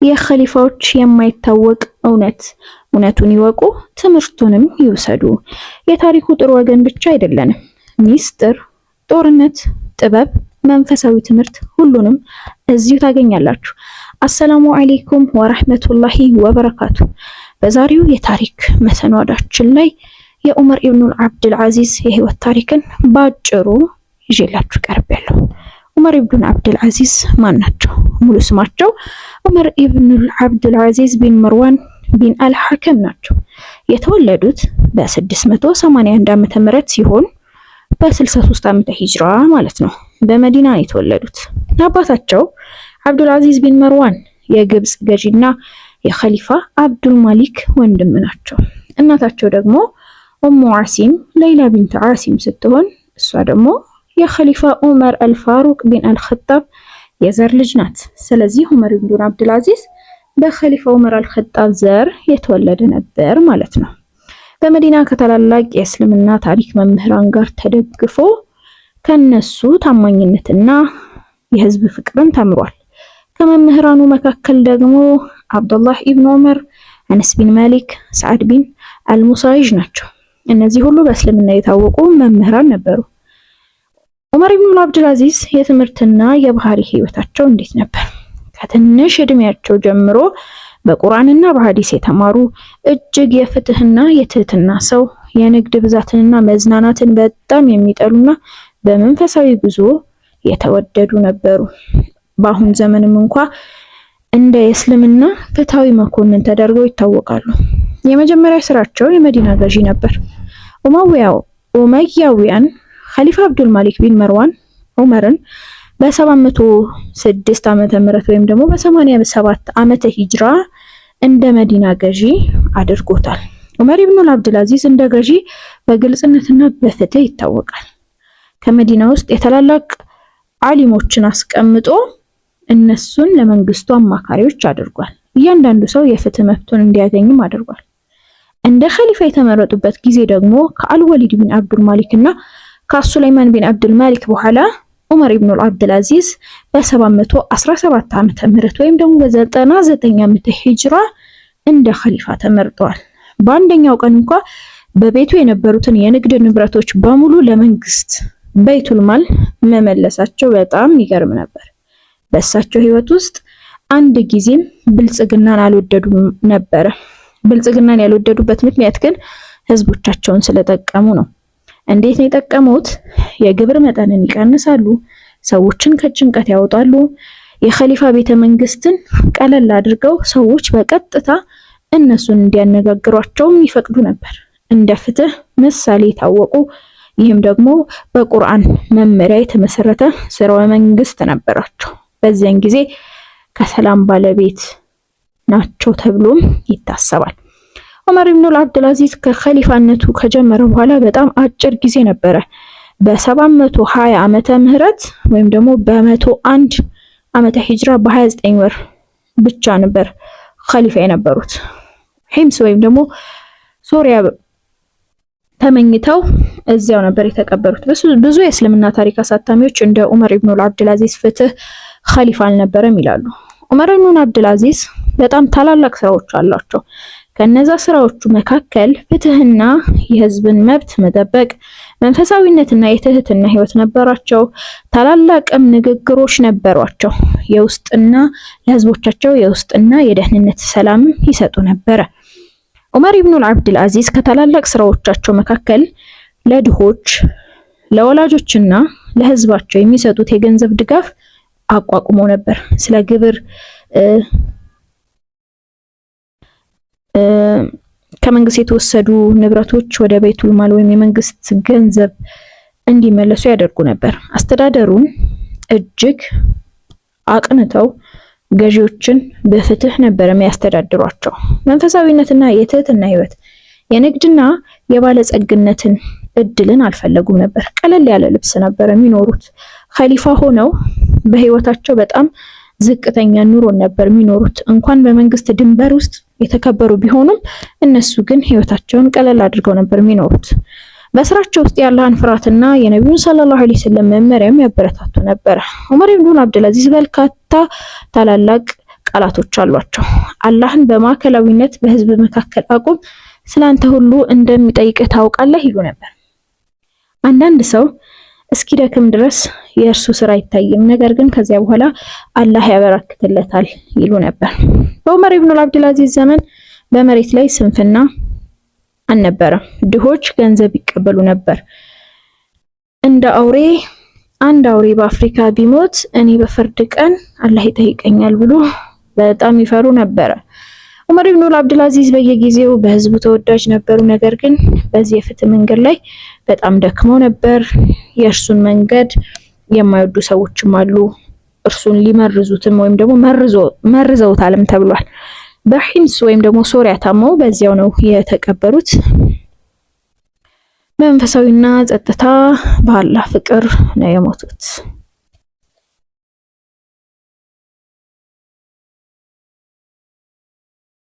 የኸሊፋዎች የማይታወቅ እውነቱን ይወቁ፣ ትምህርቱንም ይውሰዱ። የታሪኩ ጥሩ ወገን ብቻ አይደለንም። ሚስጥር፣ ጦርነት፣ ጥበብ፣ መንፈሳዊ ትምህርት ሁሉንም እዚሁ ታገኛላችሁ። አሰላሙ አለይኩም ወራህመቱላሂ ወበረካቱ። በዛሬው የታሪክ መሰናዷችን ላይ የዑመር ኢብኑል አብዱል አዚዝ የህይወት ታሪክን ባጭሩ ይዤላችሁ ቀርቤያለሁ። ዑመር ኢብኑል አብዱል አዚዝ ማን ናቸው? ሙሉ ስማቸው ዑመር ኢብኑል አብዱል አዚዝ ቢን መርዋን ቢን አልሐከም ናቸው። የተወለዱት በ681 ዓመተ ምህረት ሲሆን በ63 ዓመተ ሂጅራ ማለት ነው። በመዲና የተወለዱት። አባታቸው አብዱል አዚዝ ቢን መርዋን የግብጽ ገዢና የኸሊፋ አብዱል ማሊክ ወንድም ናቸው። እናታቸው ደግሞ ኡሙ ዓሲም ሌይላ ቢንት ዓሲም ስትሆን እሷ ደግሞ የኸሊፋ ዑመር አልፋሩቅ ቢን አልኸጣብ የዘር ልጅ ናት። ስለዚህ ዑመር ኢብኑ አብዱል አዚዝ በኸሊፋ ዑመር አልኸጣብ ዘር የተወለደ ነበር ማለት ነው። በመዲና ከታላላቅ የእስልምና ታሪክ መምህራን ጋር ተደግፎ ከነሱ ታማኝነትና የህዝብ ፍቅርን ተምሯል። ከመምህራኑ መካከል ደግሞ አብዱላህ ኢብኑ ዑመር፣ አነስ ቢን ማሊክ፣ ሰዓድ ቢን አልሙሳይጅ ናቸው። እነዚህ ሁሉ በእስልምና የታወቁ መምህራን ነበሩ። ዑመር ኢብኑ አብዱል አዚዝ የትምህርትና የባህሪ ህይወታቸው እንዴት ነበር? ከትንሽ እድሜያቸው ጀምሮ በቁርአንና በሐዲስ የተማሩ እጅግ የፍትህና የትህትና ሰው፣ የንግድ ብዛትንና መዝናናትን በጣም የሚጠሉና በመንፈሳዊ ጉዞ የተወደዱ ነበሩ። በአሁን ዘመንም እንኳ እንደ የእስልምና ፍትሃዊ መኮንን ተደርገው ይታወቃሉ። የመጀመሪያ ስራቸው የመዲና ገዢ ነበር። ኡመያውያን ኸሊፋ አብዱል ማሊክ ቢን መርዋን ዑመርን በ706 ዓመተ ምህረት ወይም ደግሞ በ87 ዓመተ ሂጅራ እንደ መዲና ገዢ አድርጎታል። ዑመር ኢብኑ አብዱል አዚዝ እንደ ገዢ በግልጽነትና በፍትህ ይታወቃል። ከመዲና ውስጥ የታላላቅ ዓሊሞችን አስቀምጦ እነሱን ለመንግስቱ አማካሪዎች አድርጓል። እያንዳንዱ ሰው የፍትህ መብቱን እንዲያገኝም አድርጓል። እንደ ኸሊፋ የተመረጡበት ጊዜ ደግሞ ከአልወሊድ ቢን አብዱል ማሊክ እና ከሱለይማን ቢን አብዱል ማሊክ በኋላ ዑመር ኢብኑ አብዱል አዚዝ በ717 ዓመተ ምህረት ወይም ደግሞ በ99 ዓመተ ሂጅራ እንደ ኸሊፋ ተመርጠዋል። በአንደኛው ቀን እንኳ በቤቱ የነበሩትን የንግድ ንብረቶች በሙሉ ለመንግስት በይቱል ማል መመለሳቸው በጣም ይገርም ነበር። በእሳቸው ህይወት ውስጥ አንድ ጊዜም ብልጽግናን አልወደዱም ነበር። ብልጽግናን ያልወደዱበት ምክንያት ግን ህዝቦቻቸውን ስለጠቀሙ ነው። እንዴት ነው የጠቀሙት? የግብር መጠንን ይቀንሳሉ፣ ሰዎችን ከጭንቀት ያወጣሉ፣ የኸሊፋ ቤተ መንግስትን ቀለል አድርገው ሰዎች በቀጥታ እነሱን እንዲያነጋግሯቸውም ይፈቅዱ ነበር። እንደ ፍትህ ምሳሌ የታወቁ ይህም ደግሞ በቁርአን መመሪያ የተመሰረተ ስርወ መንግስት ነበራቸው። በዚያን ጊዜ ከሰላም ባለቤት ናቸው ተብሎም ይታሰባል። ዑመር ኢብኑ አብዱል አዚዝ ከኸሊፋነቱ ከጀመረ በኋላ በጣም አጭር ጊዜ ነበረ። በ720 ዓመተ ምህረት ወይም ደግሞ በ101 ዓመተ ሂጅራ በ29 ወር ብቻ ነበር ኸሊፋ የነበሩት። ሂምስ ወይም ደግሞ ሶሪያ ተመኝተው እዚያው ነበር የተቀበሩት። ብዙ የእስልምና ታሪክ አሳታሚዎች እንደ ዑመር ኢብኑ አብዱል አዚዝ ፍትህ ኸሊፋ አልነበረም ይላሉ። ዑመር ኢብኑ አብዱል አዚዝ በጣም ታላላቅ ስራዎች አሏቸው። ከነዛ ስራዎቹ መካከል ፍትህና የህዝብን መብት መጠበቅ፣ መንፈሳዊነትና የትህትና ህይወት ነበራቸው። ታላላቅም ንግግሮች ነበሯቸው። የውስጥና ለህዝቦቻቸው የውስጥና የደህንነት ሰላም ይሰጡ ነበረ። ዑመር ኢብኑ አብዱል አዚዝ ከታላላቅ ስራዎቻቸው መካከል ለድሆች፣ ለወላጆችና ለህዝባቸው የሚሰጡት የገንዘብ ድጋፍ አቋቁሞ ነበር። ስለ ግብር ከመንግስት የተወሰዱ ንብረቶች ወደ ቤቱል ማል ወይም የመንግስት ገንዘብ እንዲመለሱ ያደርጉ ነበር። አስተዳደሩን እጅግ አቅንተው ገዢዎችን በፍትህ ነበር የሚያስተዳድሯቸው። መንፈሳዊነትና የትህትና ህይወት፣ የንግድና የባለጸግነትን እድልን አልፈለጉም ነበር። ቀለል ያለ ልብስ ነበር የሚኖሩት። ኸሊፋ ሆነው በህይወታቸው በጣም ዝቅተኛ ኑሮን ነበር የሚኖሩት። እንኳን በመንግስት ድንበር ውስጥ የተከበሩ ቢሆኑም እነሱ ግን ህይወታቸውን ቀለል አድርገው ነበር የሚኖሩት። በስራቸው ውስጥ የአላህን ፍርሃትና የነቢዩን ሰለላሁ ዐለይሂ ወሰለም መመሪያም ያበረታቱ ነበር። ዑመር ኢብኑ አብዱል አዚዝ በርካታ ታላላቅ ቃላቶች አሏቸው። አላህን በማዕከላዊነት በህዝብ መካከል አቁም፣ ስላንተ ሁሉ እንደሚጠይቅህ ታውቃለህ ይሉ ነበር። አንዳንድ ሰው እስኪደክም ድረስ የእርሱ ስራ አይታይም፣ ነገር ግን ከዚያ በኋላ አላህ ያበረክትለታል ይሉ ነበር። በዑመር ኢብኑ አብዱልአዚዝ ዘመን በመሬት ላይ ስንፍና አልነበረም። ድሆች ገንዘብ ይቀበሉ ነበር። እንደ አውሬ አንድ አውሬ በአፍሪካ ቢሞት እኔ በፍርድ ቀን አላህ ይጠይቀኛል ብሎ በጣም ይፈሩ ነበረ። ዑመር ኢብኑ አብዱልአዚዝ በየጊዜው በህዝቡ ተወዳጅ ነበሩ። ነገር ግን በዚህ የፍትህ መንገድ ላይ በጣም ደክመው ነበር። የእርሱን መንገድ የማይወዱ ሰዎችም አሉ። እርሱን ሊመርዙትም ወይም ደግሞ መርዘውታልም ተብሏል። በሂምስ ወይም ደግሞ ሶሪያ ታመው በዚያው ነው የተቀበሩት። በመንፈሳዊና ጸጥታ በአላህ ፍቅር ነው የሞቱት።